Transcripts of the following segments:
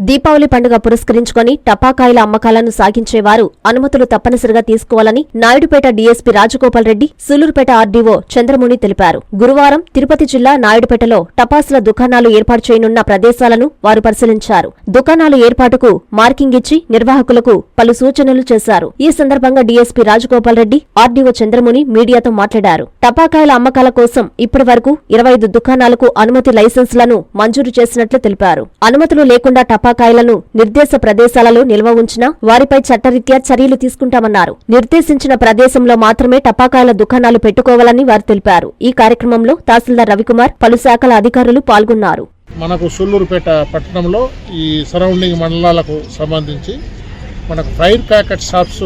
దీపావళి పండుగ పురస్కరించుకొని టపాకాయల అమ్మకాలను సాగించేవారు అనుమతులు తప్పనిసరిగా తీసుకోవాలని నాయుడుపేట డీఎస్పీ రాజగోపాల్ రెడ్డి, సూలూరుపేట ఆర్డీఓ చంద్రముని తెలిపారు. గురువారం తిరుపతి జిల్లా నాయుడుపేటలో టపాసుల దుకాణాలు ఏర్పాటు చేయనున్న ప్రదేశాలను వారు పరిశీలించారు. దుకాణాలు ఏర్పాటుకు మార్కింగ్ ఇచ్చి నిర్వాహకులకు పలు సూచనలు చేశారు. ఈ సందర్భంగా డీఎస్పీ రాజగోపాల్ రెడ్డి, ఆర్డీఓ చంద్రముని మీడియాతో మాట్లాడారు. టపాకాయల అమ్మకాల కోసం ఇప్పటి వరకు 25 దుకాణాలకు అనుమతి లైసెన్సులను మంజూరు చేసినట్లు తెలిపారు. అనుమతులు లేకుండా టపాకాయలను నిర్దేశ ప్రదేశాలలో నిల్వ ఉంచినా వారిపై చట్టరీత్యా చర్యలు తీసుకుంటామన్నారు. నిర్దేశించిన ప్రదేశంలో మాత్రమే టపాకాయల దుకాణాలు పెట్టుకోవాలని వారు తెలిపారు. ఈ కార్యక్రమంలో తహసీల్దార్ రవికుమార్, పలు శాఖల అధికారులు పాల్గొన్నారు. మనకు సూళ్లూరుపేట పట్టణంలో ఈ సరౌండింగ్ మండలాలకు సంబంధించి మనకు ఫైర్ ప్యాకెట్ షాప్స్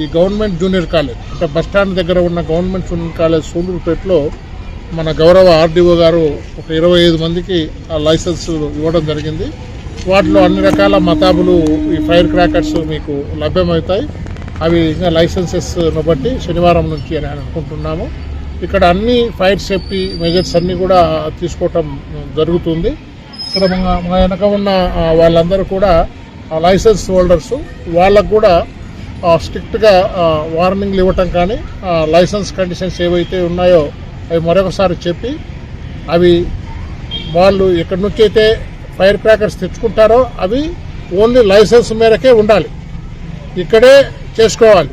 ఈ గవర్నమెంట్ జూనియర్ కాలేజ్ అంటే బస్టాండ్ దగ్గర ఉన్న గవర్నమెంట్ జూనియర్ కాలేజ్ సూళ్లూరుపేటలో మన గౌరవ ఆర్డీఓ గారు ఒక 25 మందికి ఆ లైసెన్స్ ఇవ్వడం జరిగింది. వాటిలో అన్ని రకాల మతాబులు ఈ ఫైర్ క్రాకర్స్ మీకు లభ్యమవుతాయి. అవి ఇంకా లైసెన్సెస్ను బట్టి శనివారం నుంచి అని అనుకుంటున్నాము. ఇక్కడ అన్ని ఫైర్ సేఫ్టీ మెజర్స్ అన్నీ కూడా తీసుకోవటం జరుగుతుంది. ఇక్కడ మా వెనక ఉన్న వాళ్ళందరూ కూడా లైసెన్స్ హోల్డర్స్, వాళ్ళకు కూడా స్ట్రిక్ట్గా వార్నింగ్లు ఇవ్వటం కానీ లైసెన్స్ కండిషన్స్ ఏవైతే ఉన్నాయో అవి మరొకసారి చెప్పి అవి వాళ్ళు ఎక్కడి నుంచి అయితే ఫైర్ క్రాకర్స్ తెచ్చుకుంటారో అవి ఓన్లీ లైసెన్స్ మేరకే ఉండాలి, ఇక్కడే చేసుకోవాలి.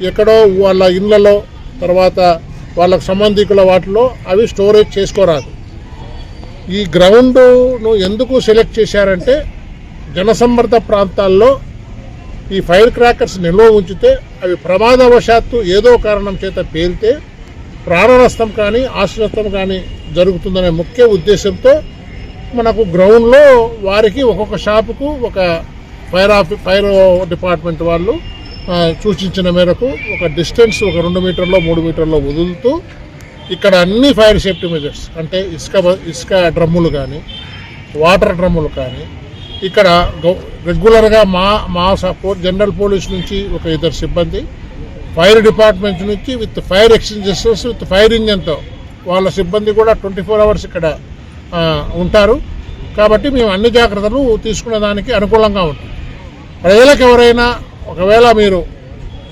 ఎక్కడో వాళ్ళ ఇళ్లలో తర్వాత వాళ్ళకు సంబంధికుల వాటిలో అవి స్టోరేజ్ చేసుకోరాదు. ఈ గ్రౌండ్ను ఎందుకు సెలెక్ట్ చేశారంటే జనసమ్మర్ద ప్రాంతాల్లో ఈ ఫైర్ క్రాకర్స్ నిల్వ ఉంచితే అవి ప్రమాదవశాత్తు ఏదో కారణం చేత పేలితే ప్రాణ నష్టం కానీ ఆస్తి నష్టం కానీ జరుగుతుందనే ముఖ్య ఉద్దేశంతో మనకు గ్రౌండ్లో వారికి ఒక్కొక్క షాపుకు ఒక ఫైర్ డిపార్ట్మెంట్ వాళ్ళు సూచించిన మేరకు ఒక డిస్టెన్స్ ఒక 2 మీటర్లో 3 మీటర్లో వదులుతూ ఇక్కడ అన్ని ఫైర్ సేఫ్టీ మెజర్స్ అంటే ఇసుక డ్రమ్ములు కానీ వాటర్ డ్రమ్ములు కానీ ఇక్కడ రెగ్యులర్గా మా జనరల్ పోలీస్ నుంచి ఒక 2 సిబ్బంది, ఫైర్ డిపార్ట్మెంట్ నుంచి with fire extinguishers with fire ఇంజన్తో వాళ్ళ సిబ్బంది కూడా 24 అవర్స్ ఇక్కడ ఉంటారు. కాబట్టి మేము అన్ని జాగ్రత్తలు తీసుకునే దానికి అనుకూలంగా ఉంటాం. ప్రజలకు ఎవరైనా ఒకవేళ మీరు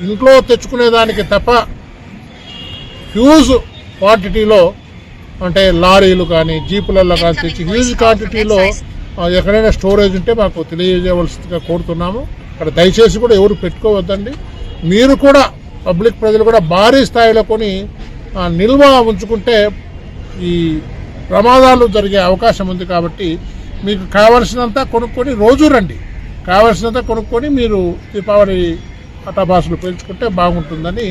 ఇంట్లో తెచ్చుకునేదానికి తప్ప హ్యూజ్ క్వాంటిటీలో అంటే లారీలు కానీ జీపులలో కానీ తెచ్చి హ్యూజ్ క్వాంటిటీలో ఎక్కడైనా స్టోరేజ్ ఉంటే మాకు తెలియజేయవలసిందిగా కోరుతున్నాము. అక్కడ దయచేసి కూడా ఎవరు పెట్టుకోవద్దండి. మీరు కూడా పబ్లిక్ ప్రజలు కూడా భారీ స్థాయిలో కొని నిల్వ ఉంచుకుంటే ఈ ప్రమాదాలు జరిగే అవకాశం ఉంది. కాబట్టి మీకు కావలసినంత కొనుక్కొని రోజు రండి, కావలసినంత కొనుక్కొని మీరు దీపావళి పటాబాసులు పేల్చుకుంటే బాగుంటుందని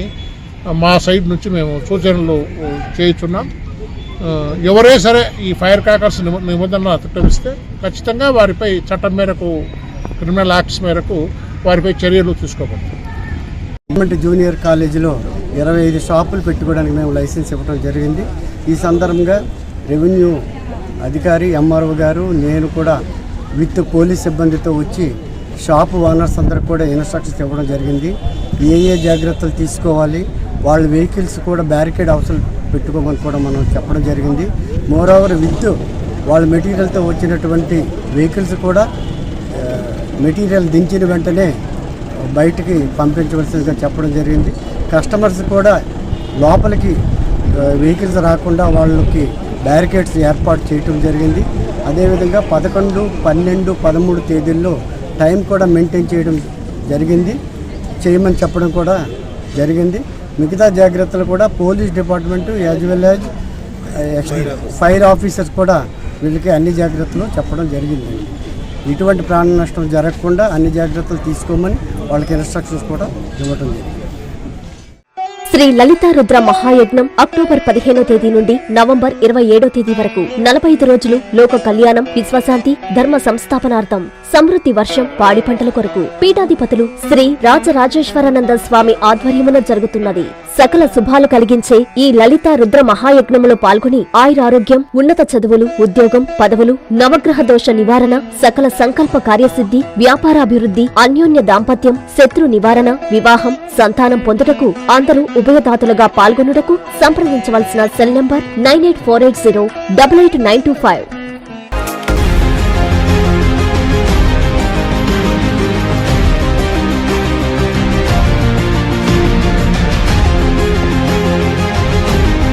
మా సైడ్ నుంచి మేము సూచనలు చేయించున్నాం. ఎవరే సరే ఈ ఫైర్ క్రాకర్స్ నిబంధనలు అతిక్రమిస్తే ఖచ్చితంగా వారిపై చట్టం మేరకు క్రిమినల్ యాక్ట్స్ మేరకు వారిపై చర్యలు తీసుకోబడతాయి. గవర్నమెంట్ జూనియర్ కాలేజీలో 25 షాపులు పెట్టుకోవడానికి మేము లైసెన్స్ ఇవ్వడం జరిగింది. ఈ సందర్భంగా రెవెన్యూ అధికారి ఎంఆర్ఓ గారు నేను కూడా విత్ పోలీస్ సిబ్బందితో వచ్చి షాపు ఓనర్స్ అందరికి కూడా ఇన్స్ట్రక్షన్స్ ఇవ్వడం జరిగింది. ఏ జాగ్రత్తలు తీసుకోవాలి, వాళ్ళ వెహికల్స్ కూడా బ్యారికేడ్ అవసరం పెట్టుకోమని కూడా మనం చెప్పడం జరిగింది. మోరోవర్ విత్ వాళ్ళ మెటీరియల్తో వచ్చినటువంటి వెహికల్స్ కూడా మెటీరియల్ దించిన వెంటనే బయటికి పంపించవలసిందిగా చెప్పడం జరిగింది. కస్టమర్స్ కూడా లోపలికి వెహికల్స్ రాకుండా వాళ్ళకి బ్యారికేడ్స్ ఏర్పాటు చేయటం జరిగింది. అదేవిధంగా 11, 12, 13 తేదీల్లో టైం కూడా మెయింటైన్ చేయమని చెప్పడం కూడా జరిగింది. మిగతా జాగ్రత్తలు కూడా police department as well as fire officers కూడా వీళ్ళకి అన్ని జాగ్రత్తలు చెప్పడం జరిగింది. ఇటువంటి ప్రాణ నష్టం జరగకుండా అన్ని జాగ్రత్తలు తీసుకోమని వాళ్ళకి ఇన్స్ట్రక్షన్స్ కూడా ఇవ్వడం జరిగింది. శ్రీ లలితా రుద్ర మహాయజ్ఞం అక్టోబర్ 15వ తేదీ నుండి నవంబర్ 27వ తేదీ వరకు 45 రోజులు లోక కళ్యాణం, విశ్వశాంతి, ధర్మ సంస్థాపనార్థం, సమృద్ధి వర్షం, పాడి పంటల కొరకు పీఠాధిపతులు శ్రీ రాజరాజేశ్వరానంద స్వామి ఆధ్వర్యమున జరుగుతున్నది. సకల శుభాలు కలిగించే ఈ లలితా రుద్ర మహాయజ్ఞములో పాల్గొని ఆయురారోగ్యం, ఉన్నత చదువులు, ఉద్యోగం, పదవులు, నవగ్రహ దోష నివారణ, సకల సంకల్ప కార్యసిద్ధి, వ్యాపారాభివృద్ధి, అన్యోన్య దాంపత్యం, శత్రు నివారణ, వివాహం, సంతానం పొందుటకు అందరూ ఉభయదాతలుగా పాల్గొనుటకు సంప్రదించవలసిన సెల్ నంబర్ 9848088925.